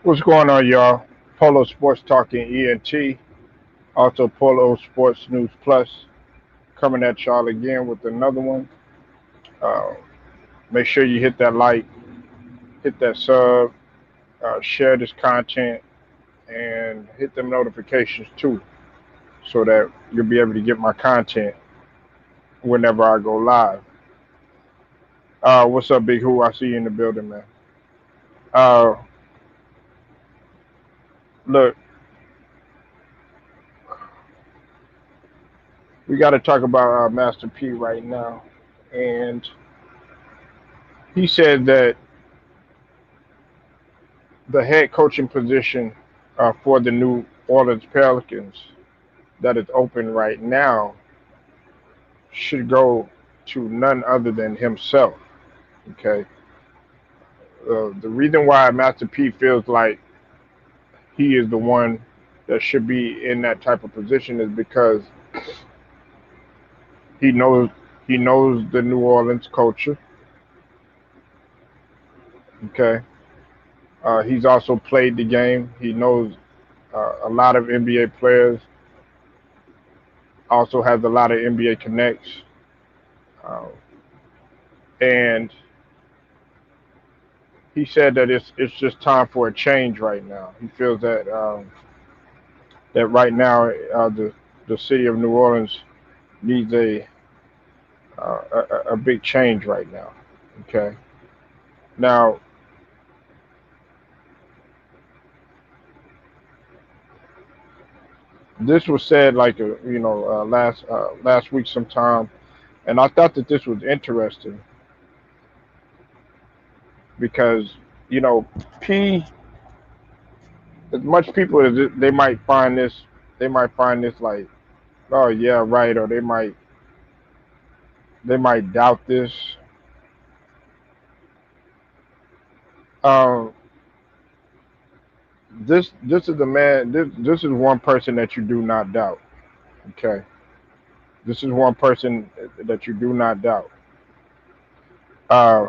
What's going on, y'all? Polo Sports Talking ENT, also Polo Sports News Plus, coming at y'all again with another one. Uh, Make sure you hit that like, hit that sub, share this content, and hit them notifications too, so that you'll be able to get my content whenever I go live. What's up, Big Who? I see you in the building, man. Uh, Look, we got to talk about Master P right now, and he said that the head coaching position for the New Orleans Pelicans that is open right now should go to none other than himself. Okay. The reason why Master P feels like he is the one that should be in that type of position is because he knows he knows the New Orleans culture. Okay. He's also played the game. He knows a lot of NBA players. Also has a lot of NBA connects. Uh, and he said that it's just time for a change right now. He feels that right now the city of New Orleans needs a big change right now. Okay. Now this was said like last week sometime, and I thought that this was interesting because you know P, as much people as they might find this like, oh yeah, right, or they might doubt this. um this is the man, this is one person that you do not doubt. Okay. This is one person that you do not doubt. uh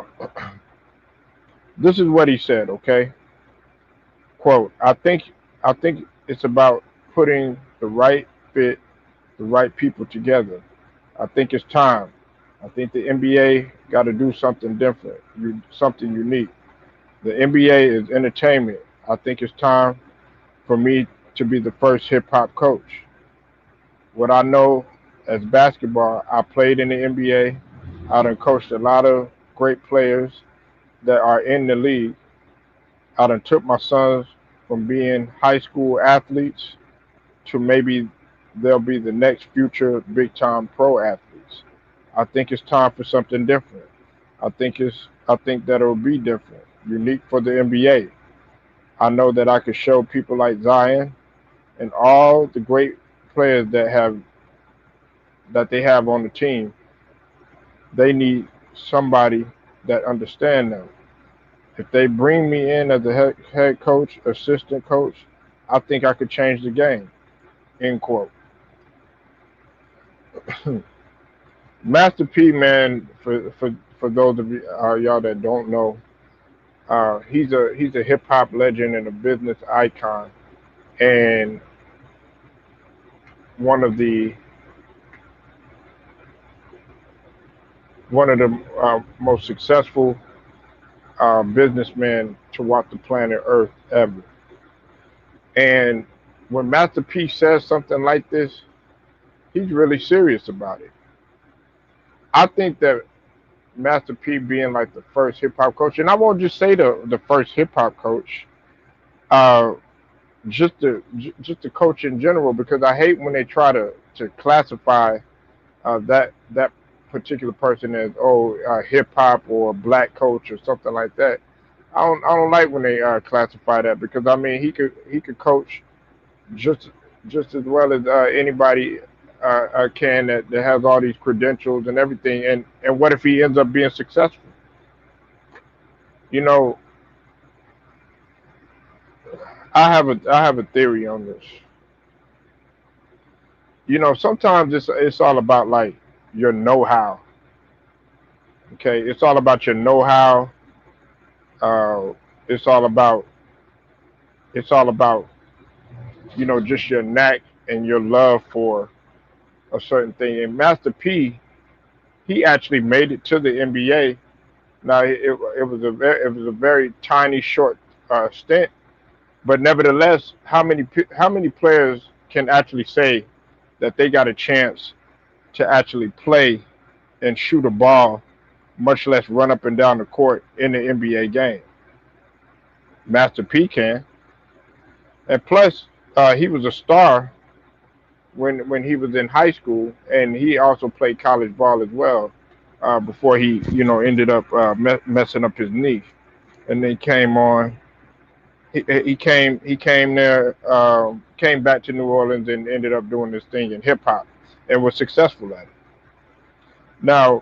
this is what he said. Okay. Quote, I think it's about putting the right fit, the right people together. I think it's time. I think the NBA got to do something different, something unique. The NBA is entertainment. I think it's time for me to be the first hip hop coach. What I know as basketball, I played in the NBA. I done coached a lot of great players that are in the league. I done took my sons from being high school athletes to maybe they'll be the next future big time pro athletes. I think it's time for something different. I think that it'll be different, unique for the NBA. I know that I could show people like Zion and all the great players that they have on the team. They need somebody that understand them. If they bring me in as a head coach, assistant coach, I think I could change the game. End quote. Master P, man, for those of y'all that don't know, he's a hip hop legend and a business icon, and one of the one of the most successful businessmen to walk the planet Earth ever. And when Master P says something like this, he's really serious about it. I think that Master P being like the first hip hop coach, and I won't just say the first hip hop coach, uh, just the coach in general, because I hate when they try to classify that particular person as hip hop or black coach or something like that. I don't like when they classify that, because I mean he could coach just just as well as anybody can that has all these credentials and everything. And what if he ends up being successful? You know, I have a theory on this. Sometimes it's all about like your know-how. Okay, it's all about your know-how. It's all about It's all about, just your knack and your love for a certain thing. And Master P, he actually made it to the NBA. Now it was a very tiny short stint, but nevertheless, how many players can actually say that they got a chance to actually play and shoot a ball, much less run up and down the court in the NBA game? Master P can, and plus he was a star when he was in high school, and he also played college ball as well before he ended up messing up his knee, and then came on. He came there, came back to New Orleans and ended up doing this thing in hip hop, and was successful at it. Now,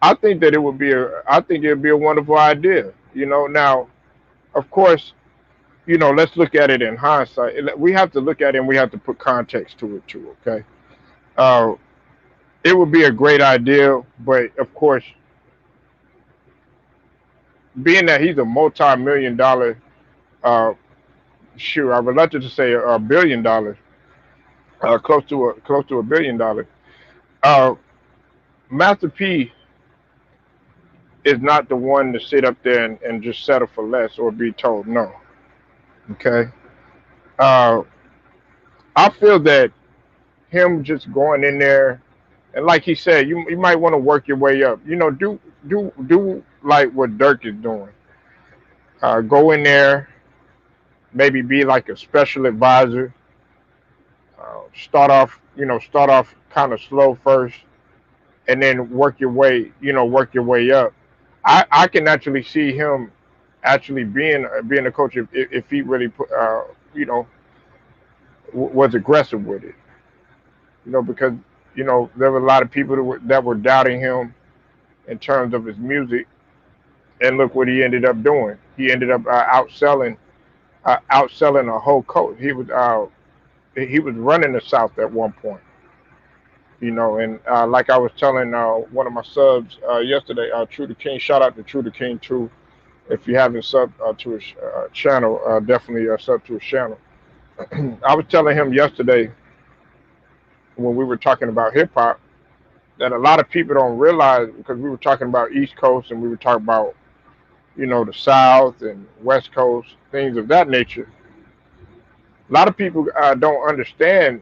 I think it would be a wonderful idea. Now, of course, let's look at it in hindsight. We have to look at it and we have to put context to it too. Okay, uh, it would be a great idea, but of course, being that he's a multi-million dollar, uh, sure, I'm reluctant to say $1 billion, close to $1 billion. Uh, Master P is not the one to sit up there and just settle for less or be told no. Okay, uh, I feel that him just going in there, and like he said, you might want to work your way up. Do like what Dirk is doing. Go in there, maybe be like a special advisor. Start off kind of slow first, and then work your way up. I can actually see him actually being a coach if he really you know was aggressive with it. Because there were a lot of people that were doubting him in terms of his music, and look what he ended up doing. He ended up outselling a whole coach. He was running the South at one point. And like I was telling one of my subs yesterday, True the King. Shout out to True the King too. If you haven't subbed to his channel, definitely sub to his channel. I was telling him yesterday when we were talking about hip hop that a lot of people don't realize, because we were talking about East Coast and we were talking about the South and West Coast, things of that nature. A lot of people don't understand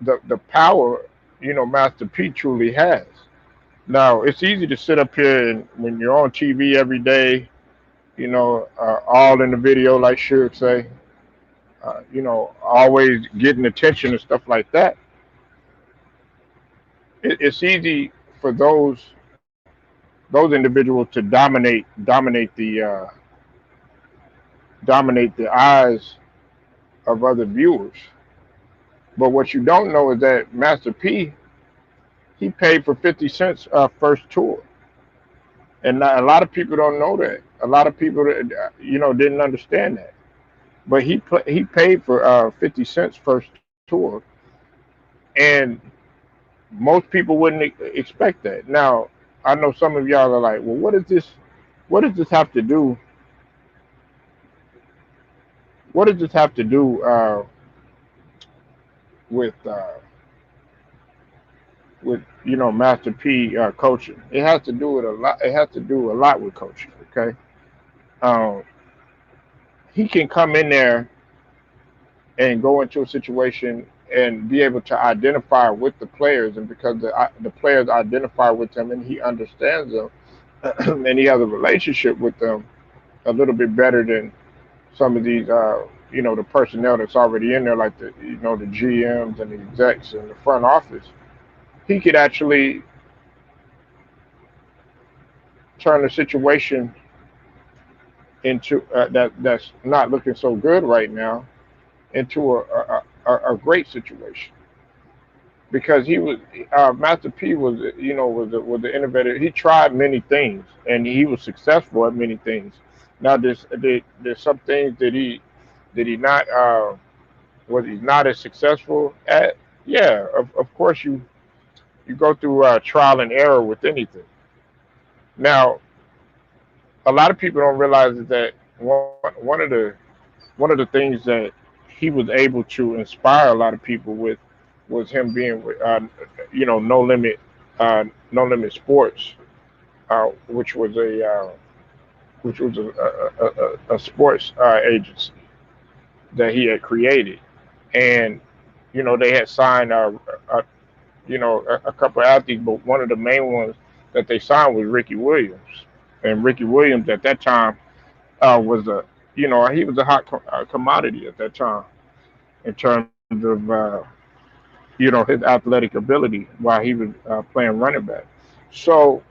the power Master P truly has. Now it's easy to sit up here and when you're on TV every day, all in the video, like Suge say, always getting attention and stuff like that. It's easy for those individuals to dominate the eyes of other viewers. But what you don't know is that Master P, he paid for 50 Cent's first tour, and a lot of people don't know that. A lot of people, didn't understand that. But he paid for 50 Cent's first tour, and most people wouldn't expect that. Now, I know some of y'all are like, well, what is this? What does this have to do? What does this have to do with Master P coaching? It has to do with a lot. It has to do a lot with coaching. Okay, um, he can come in there and go into a situation and be able to identify with the players, and because the players identify with him and he understands them, and he has a relationship with them a little bit better than some of these the personnel that's already in there, like the GMs and the execs and the front office. He could actually turn a situation into that's not looking so good right now into a great situation, because he was Master P was was the innovator. He tried many things and he was successful at many things. Now there's some things that he not was he not as successful at. Yeah, of course you go through trial and error with anything. Now a lot of people don't realize is that one of the things that he was able to inspire a lot of people with was him being with no limit no limit sports, which was a sports agency that he had created, and they had signed a couple of athletes, but one of the main ones that they signed was Ricky Williams, and Ricky Williams at that time was a he was a hot commodity at that time in terms of his athletic ability while he was playing running back. So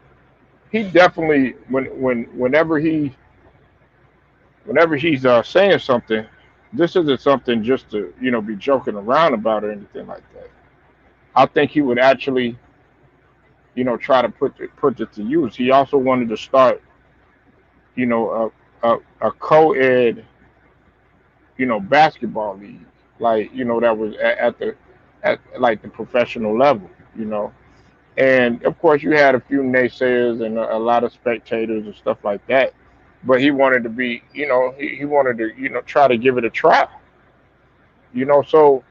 he definitely whenever he's saying something, this isn't something just to be joking around about or anything like that. I think he would actually try to put it to use. He also wanted to start a co-ed basketball league, like that was at like the professional level, and of course you had a few naysayers and a lot of spectators and stuff like that, but he wanted to be he wanted to try to give it a try, so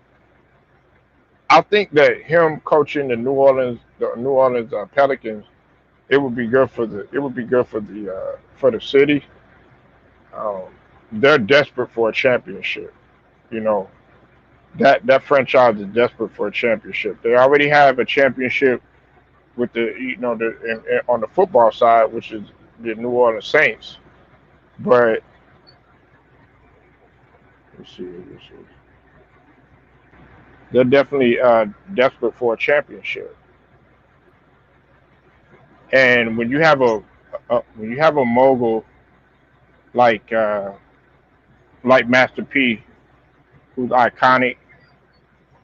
I think that him coaching the New Orleans Pelicans, it would be good for the city. um, they're desperate for a championship, you know that franchise is desperate for a championship. They already have a championship with the on the football side, which is the New Orleans Saints. But let's see. They're definitely desperate for a championship. And when you have a mogul like Master P, who's iconic,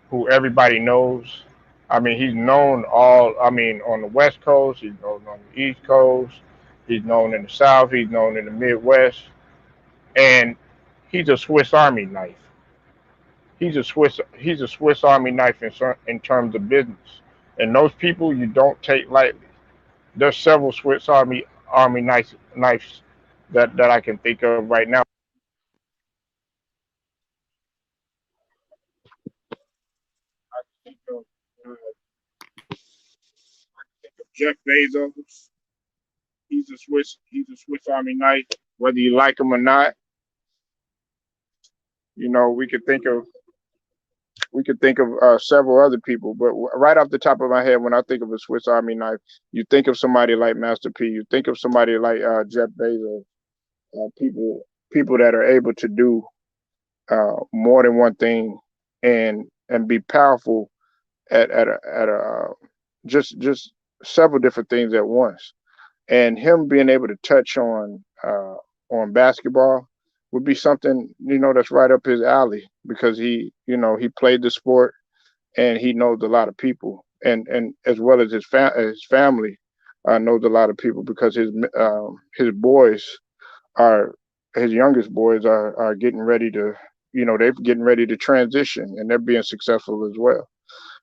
who everybody knows. I mean, he's known all. I mean, on the West Coast, he's known on the East Coast, he's known in the South, he's known in the Midwest, and he's a Swiss Army knife. He's a Swiss Army knife in terms of business, and those people you don't take lightly. There's several Army knives that I can think of right now. I can think of Jeff Bezos. He's a Swiss Army knife. Whether you like him or not, we could think of several other people. But right off the top of my head, when I think of a Swiss Army knife, you think of somebody like Master P. You think of somebody like Jeff Bezos. People that are able to do more than one thing and be powerful at a just several different things at once. And him being able to touch on basketball would be something that's right up his alley because he played the sport and he knows a lot of people and as well as his family knows a lot of people because his boys are his youngest boys are getting ready to they're getting ready to transition and they're being successful as well.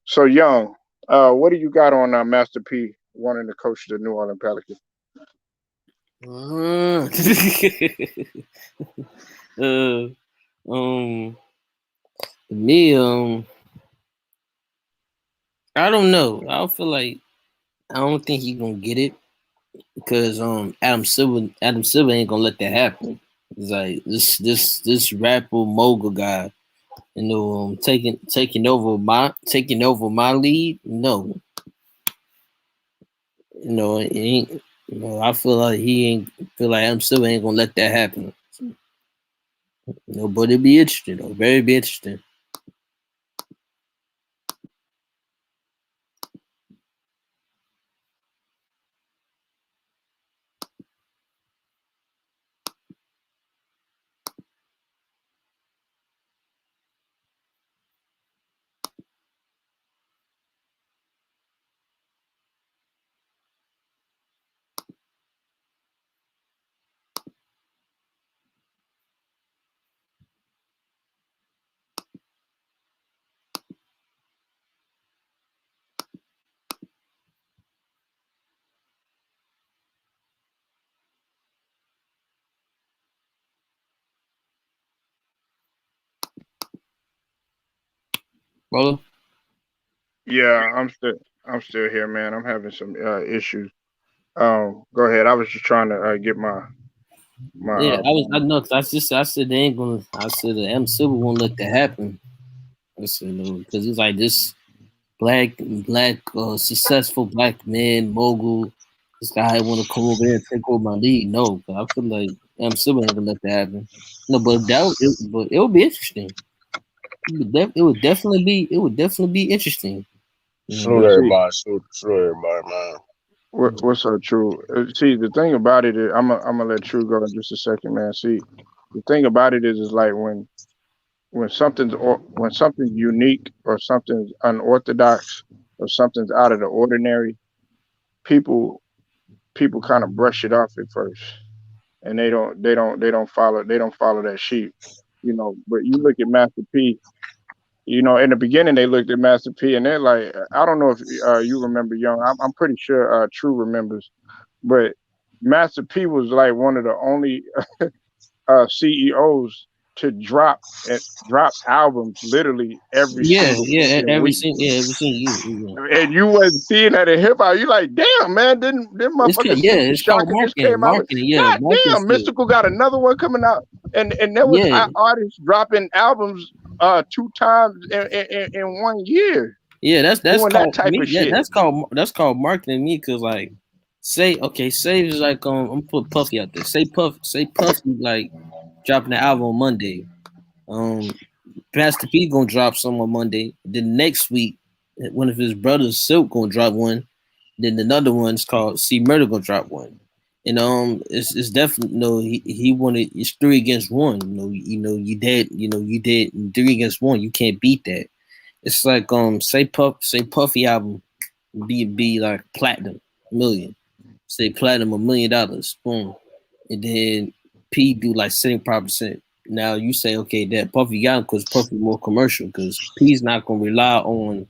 So young, what do you got on Master P wanting to coach the New Orleans Pelicans? Uh, uh, um, me, I don't know. I feel like I don't think he gonna get it because Adam Silver ain't gonna let that happen. It's like this rapper mogul guy, taking over my lead. No, it ain't. I feel like he ain't feel like Adam Silver ain't gonna let that happen. But it'd be interesting though. Very be interesting. brother. Yeah, I'm still here, man. I'm having some issues. Go ahead. I was just trying to get my Yeah, I phone. know 'cause I said they ain't gonna. I said the M Silver won't let that happen. I said no because it's like this black successful black man mogul. This guy want to come over there and take over my league. No, but I feel like M Silver ain't gonna let that happen. No, but it would be interesting. It would definitely be interesting. You know. But Salute see, everybody. Salute everybody, man. what's so true? See, the thing about it is, I'm gonna let True go in just a second, man. See, the thing about it is like when something's unique or something's unorthodox or something's out of the ordinary, people people kind of brush it off at first, and they don't follow that sheep, But you look at Master P. In the beginning they looked at Master P, and they're like, I don't know if you remember, Young. I'm pretty sure True remembers, but Master P was like one of the only CEOs to drop albums literally every Yeah, single yeah, fucking week. every single you. And you wasn't seeing that in hip hop. You like, damn, man, didn't motherfuckers see It's called Shaka just came out with? marketing. Yeah, God marketing damn, shit. Mystical got another one coming out, and there was Yeah, artists dropping albums two times in 1 year yeah. That's doing that called type me. of shit. That's called marketing me because like say it's like I'm put Puffy out there. Say Puffy like dropping the album on Monday. Um, Pastor P gonna drop some on Monday. Then next week, one of his brothers Silk gonna drop one. Then another one's called C Murder gonna drop one. And it's definitely he wanted it's 3 against 1. You dead 3 against 1. You can't beat that. It's like say Puffy album be like platinum million. Say platinum $1 million. Boom. And then P do like 75%. Now you say okay that Puffy got him because Puffy more commercial because P's not gonna rely on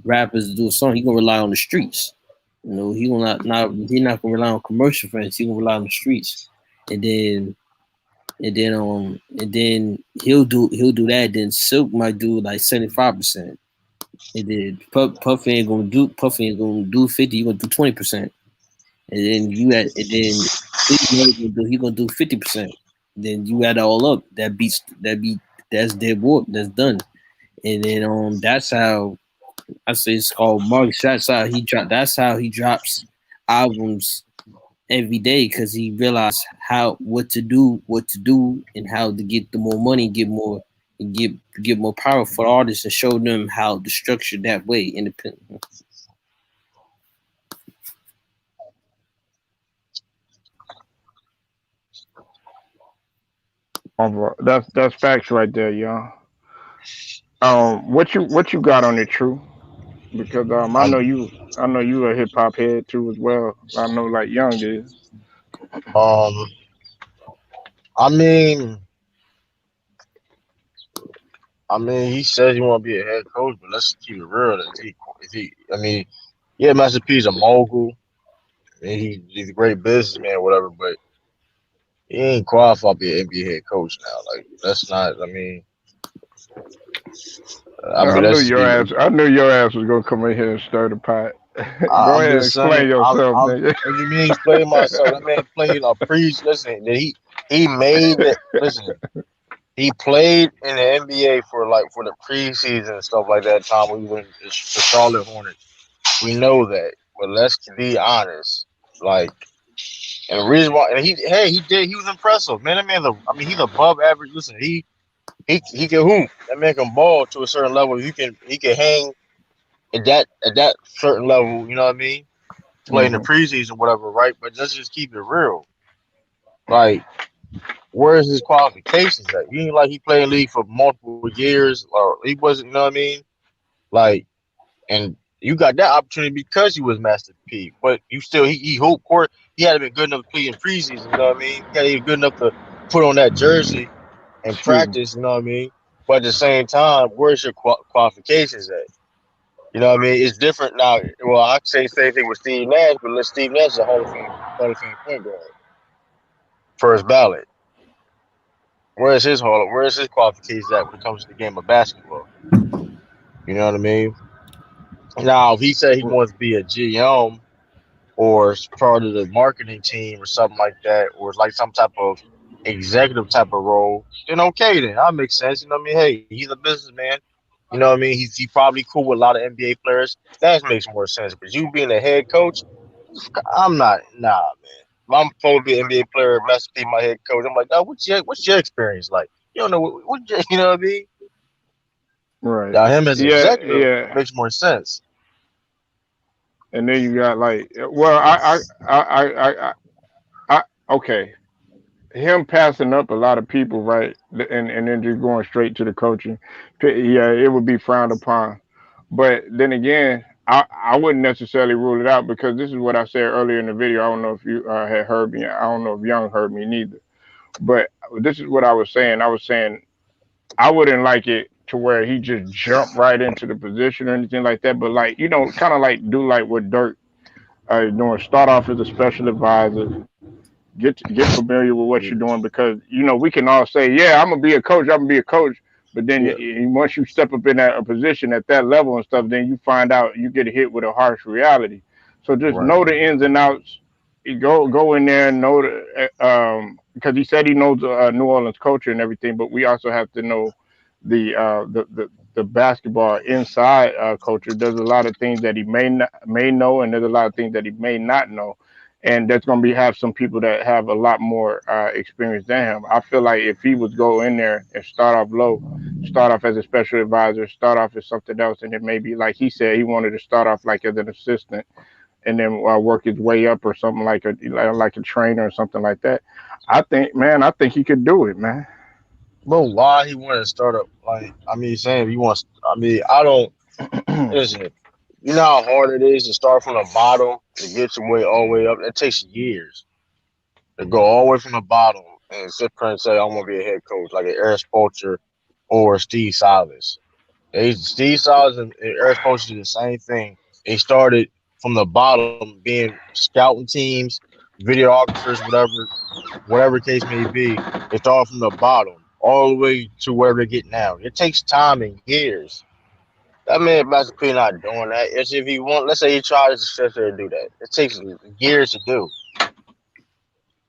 rappers to do a song. He gonna rely on the streets. He not gonna rely on commercial friends. He gonna rely on the streets. And then and then he'll do that. Then Silk might do like 75%. And then Puffy ain't gonna do 50. You gonna do 20%. And then he gonna do 50%. Then you add it all up. That's dead work. That's done. And then that's how I say it's called Mark. That's how he drops albums every day because he realized how what to do, and how to get the more money, get more, and get more power for artists, and show them how to structure that way independent. That's facts right there, Young. What you got on it, True? Because I'm I know you a hip hop head too as well. I know like Young is. um I mean he says he wanna be a head coach, but let's keep it real. If he I mean, yeah, Master P's a mogul and he's a great businessman, whatever, but he ain't qualified to be an NBA head coach now. Like that's not I let's knew just your be ass. I knew your ass was gonna come in here and stir the pot. Go I'm ahead and just saying. explain yourself, nigga. What do you mean he's playing myself? That man played a pre. Listen, he made it. Listen, he played in the NBA for the preseason and stuff like that. Time we went to the Charlotte Hornets. We know that, but let's be honest. Like, and the reason why, and he was impressive, man. That man, he's above average. Listen, he can hoop. That man can ball to a certain level. He can hang at that certain level. You know what I mean? Play in the Hmm. preseason, whatever, right? But let's just keep it real. Like, where's his qualifications at? You ain't like he played in league for multiple years, or he wasn't. You know what I mean? Like, and you got that opportunity because he was Master P. But you still, he hoped court. He had to been good enough to play in preseason. You know what I mean? He had to be good enough to put on that jersey and Excuse me. practice. You know what I mean? But at the same time, where's your qualifications at? You know what I mean? It's different now. Well, I say the same thing with Steve Nash, but Steve Nash is a Hall of Fame point guard, first ballot. Where's his qualifications at when it comes to the game of basketball? You know what I mean? Now, if he said he wants to be a GM or part of the marketing team or something like that, or like some type of executive type of role, then okay, then that makes sense. You know what I mean? Hey, he's a businessman. You know what I mean? He probably cool with a lot of NBA players. That makes more sense. But you being a head coach, I'm not. Nah, man. If I'm supposed to be an NBA player, Master P, my head coach. I'm like, oh, what's your experience like? You don't know you know what I mean? Right. Now him as Yeah, executive yeah. makes more sense. And then you got like, well, I okay. Him passing up a lot of people, right, and then just going straight to the coaching, yeah, it would be frowned upon. But then again, I wouldn't necessarily rule it out because this is what I said earlier in the video. I don't know if you had heard me. I don't know if Young heard me neither. But this is what I was saying. I was saying I wouldn't like it to where he just jumped right into the position or anything like that. But like kind of like do like what Dirk doing. Start off as a special advisor, get familiar with what you're Yeah, doing because we can all say, yeah, I'm gonna be a coach, I'm gonna be a coach, but then yeah, once you step up in that a position at that level and stuff, then you find out you get hit with a harsh reality. So just right. know the ins and outs. You go in there and know the because he said he knows New Orleans culture and everything, but we also have to know the basketball inside culture. There's a lot of things that he may know, and there's a lot of things that he may not know, and there's going to be have some people that have a lot more experience than him. I feel like if he would go in there and start off low, start off as a special advisor, start off as something else, and then maybe like he said, he wanted to start off like as an assistant, and then work his way up or something like a trainer or something like that. I think he could do it, man. But why he want to start up? Like, I mean, saying he wants. I mean, I don't. Listen, you know how hard it is to start from the bottom to get your way all the way up. It takes years to go all the way from the bottom and sit there and say, "I'm gonna be a head coach," like an Eric Spoelstra or Steve Silas. Steve Silas and Eric Spoelstra did the same thing. They started from the bottom, being scouting teams, videographers, whatever case may be. They start from the bottom all the way to where they get now. It takes time and years. That man Master P not doing that. It's if he want, let's say he tries to sit there and do that. It takes years to do.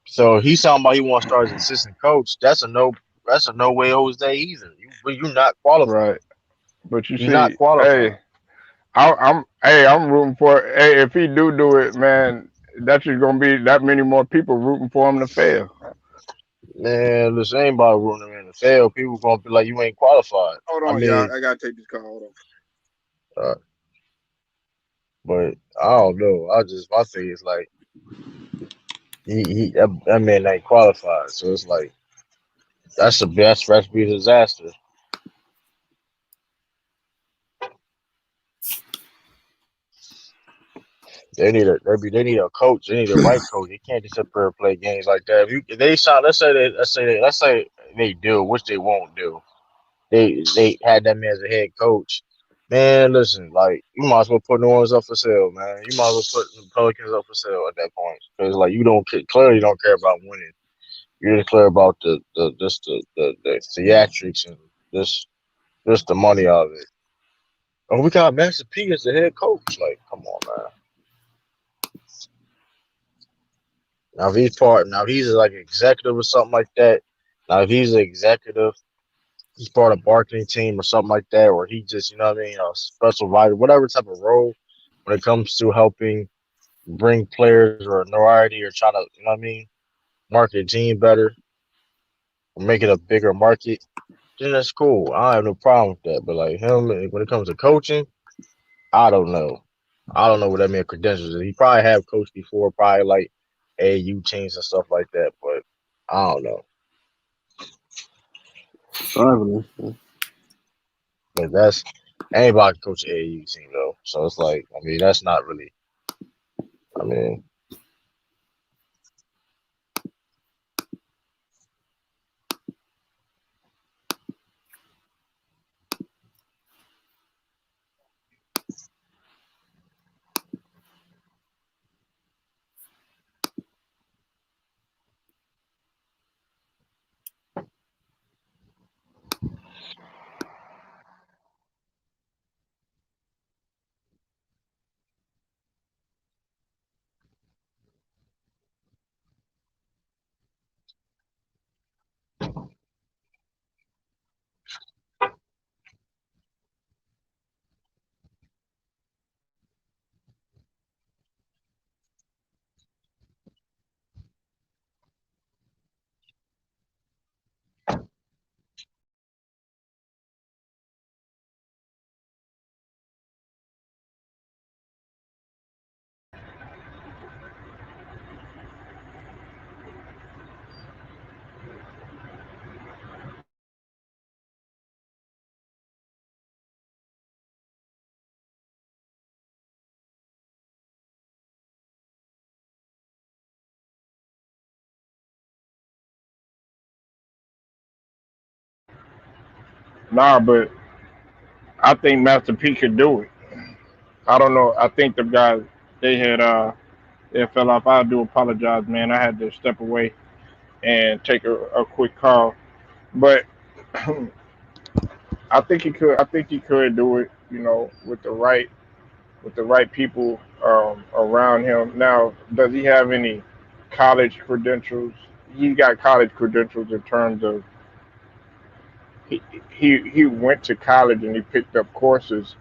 So he's talking about he wants to start as assistant coach. That's a no. That's a no way Jose either. You're not qualified. Right, but you You're not see, qualified. I'm rooting for. Hey, if he do it, man, that's just gonna be that many more people rooting for him to fail. Man, listen, ain't about ruining him in the fail. People gonna be like, you ain't qualified. Hold I on, y'all. mean, I gotta take this call. Hold on. uh, but I don't know. My thing is like, that man ain't qualified. So it's like, that's the best recipe of disaster. They need a coach. They need a right coach. They can't just sit there and play games like that. If they sign, let's say they do, which they won't do. They had that man as a head coach. Man, listen, like you might as well put New Orleans up for sale, man. You might as well put the Pelicans up for sale at that point because like you don't clearly don't care about winning. You're just clear about the theatrics and just just the money of it. Oh, we got Master P as the head coach. Like, come on, man. Now if he's like executive or something like that. Now if he's an executive, he's part of a marketing team or something like that, or he just, you know what I mean, a special writer, whatever type of role when it comes to helping bring players or notoriety or trying to, you know what I mean, market a team better or make it a bigger market, then that's cool. I have no problem with that. But like him, when it comes to coaching, I don't know. I don't know what that man credentials is. He probably have coached before, probably like AU teams and stuff like that, but I don't know. Probably. But that's anybody can coach an AAU team though. So it's like, I mean, that's not really. I mean, Nah, but I think Master P could do it. I don't know. I think the guys they had it fell off. I do apologize, man. I had to step away and take a quick call, but I think he could. I think he could do it. You know, with the right people around him. Now, does he have any college credentials? He got college credentials in terms of he went to college and he picked up courses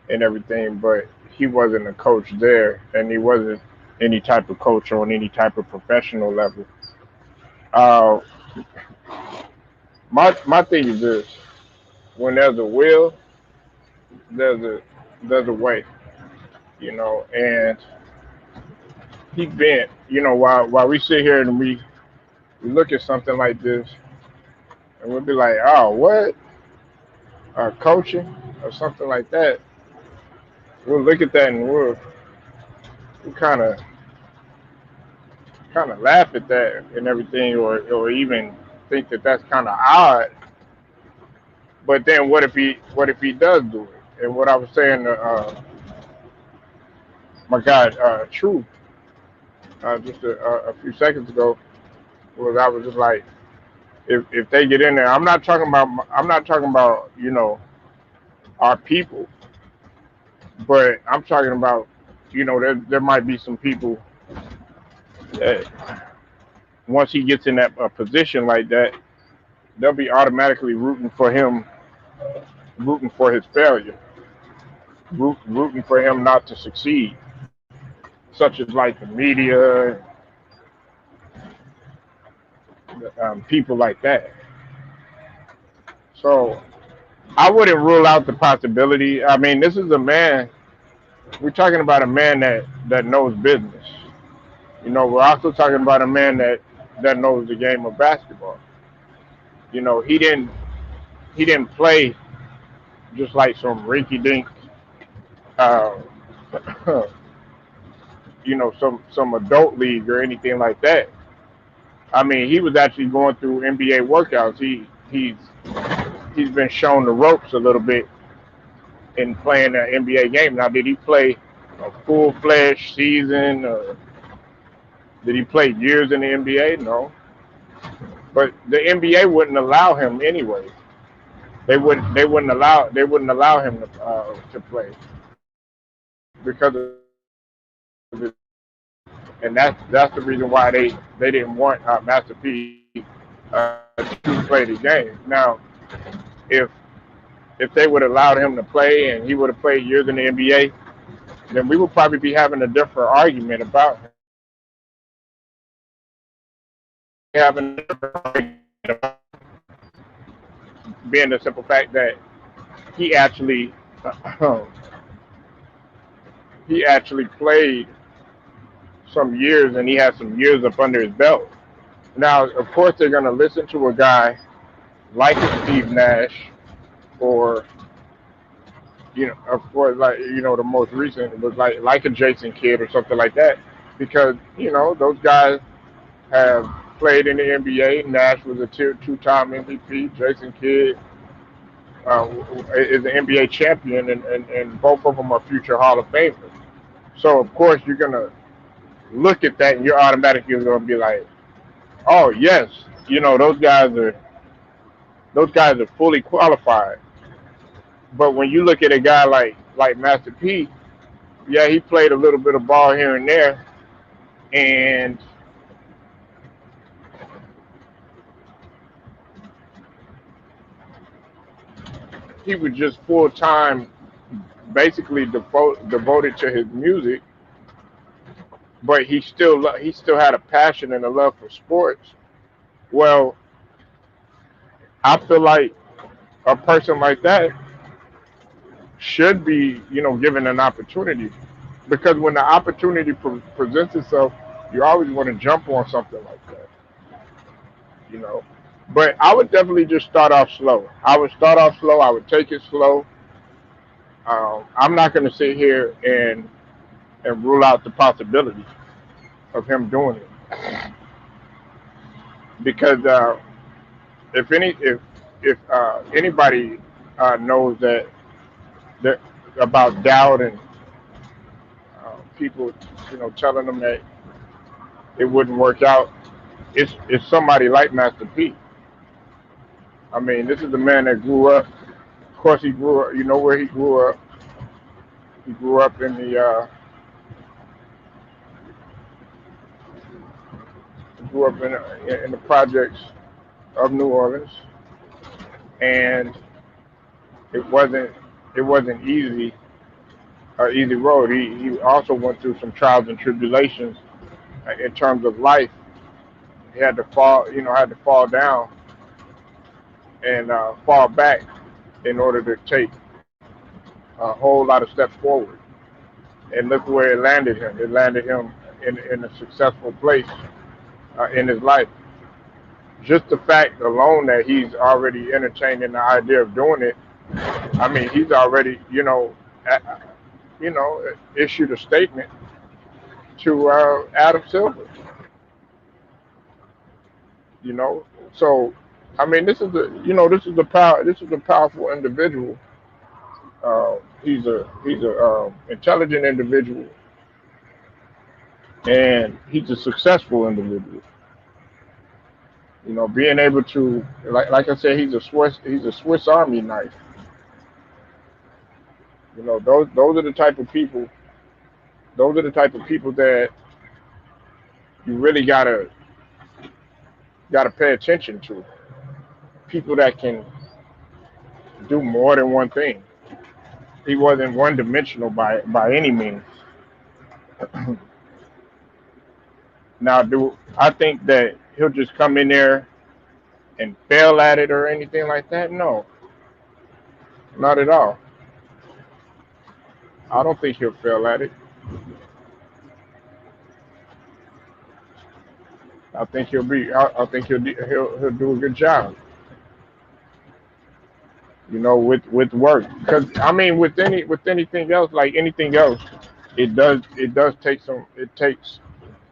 and everything, but he wasn't a coach there, and he wasn't any type of coach on any type of professional level. Uh, my thing is this: when there's a will, there's a way, you know. And he been, you know, while we sit here and we look at something like this, and we'll be like, oh, what, coaching or something like that. We'll look at that and we'll kind of laugh at that and everything, or even think that that's kind of odd. But then what if he does do it? And what I was saying to my guy True just a few seconds ago was I was just like, if they get in there, I'm not talking about our people, but I'm talking about there might be some people that once he gets in that position like that, they'll be automatically rooting for him, rooting for his failure, rooting for him not to succeed, such as like the media, people like that. So I wouldn't rule out the possibility. I mean, this is a man. We're talking about a man that knows business. You know, we're also talking about a man that knows the game of basketball. You know, he didn't play just like some rinky dink, uh, some adult league or anything like that. I mean, he was actually going through NBA workouts. He's been shown the ropes a little bit in playing an NBA game. Now, did he play a full fledged season? Did he play years in the NBA? No, but the NBA wouldn't allow him anyway. They wouldn't allow him to play because of his age, and that's the reason why they didn't want Master P to play the game. Now, if if they would have allowed him to play and he would have played years in the NBA, then we would probably be having a different argument about him. We would be having a different argument about being the simple fact that he actually he actually played some years and he has some years up under his belt. Now, of course, they're going to listen to a guy like a Steve Nash or of course, like the most recent was like a Jason Kidd or something like that, because those guys have played in the NBA. Nash was a two-time MVP. Jason Kidd is an NBA champion, and both of them are future Hall of Famers. So of course you're gonna look at that and you're automatically gonna be like, oh yes, those guys are fully qualified. But when you look at a guy like Master P, yeah, he played a little bit of ball here and there, and he was just full time, basically devoted to his music. But he still had a passion and a love for sports. Well, I feel like a person like that should be, given an opportunity, because when the opportunity presents itself, you always want to jump on something like that, you know. But I would definitely just start off slow. I would start off slow. I would take it slow. I'm not going to sit here and rule out the possibility of him doing it, because if anybody knows that about doubt and people, telling them that it wouldn't work out. It's somebody like Master P. I mean, this is the man that grew up. Of course, he grew up. You know where he grew up? He grew up in the projects of New Orleans, and it wasn't it wasn't easy road. He also went through some trials and tribulations in terms of life. He had to fall down and fall back in order to take a whole lot of steps forward. And look where it landed him. It landed him in a successful place in his life. Just the fact alone that he's already entertaining the idea of doing it. I mean, he's already, issued a statement to Adam Silver. You know, so I mean, this is a powerful individual. He's a intelligent individual, and he's a successful individual. Being able to, like I said, he's a Swiss Army knife. Those are the type of people. Those are the type of people that you really gotta pay attention to. People that can do more than one thing. He wasn't one dimensional by any means. Now, do I think that he'll just come in there and fail at it or anything like that? No, not at all. I don't think he'll fail at it. I think he'll do a good job. With work. Because I mean, with anything else, like anything else, it does take some. It takes.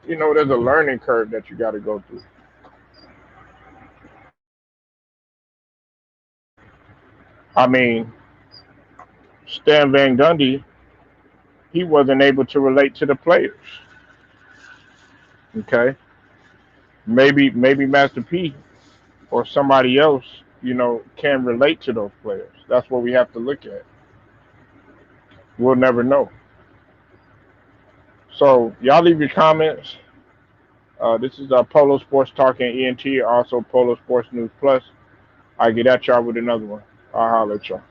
There's a learning curve that you got to go through. I mean, Stan Van Gundy, he wasn't able to relate to the players. Okay, maybe Master P or somebody else, can relate to those players. That's what we have to look at. We'll never know. So y'all leave your comments. This is Polo Sports Talk and ENT, also Polo Sports News Plus. I get at y'all with another one. I'll holler at y'all.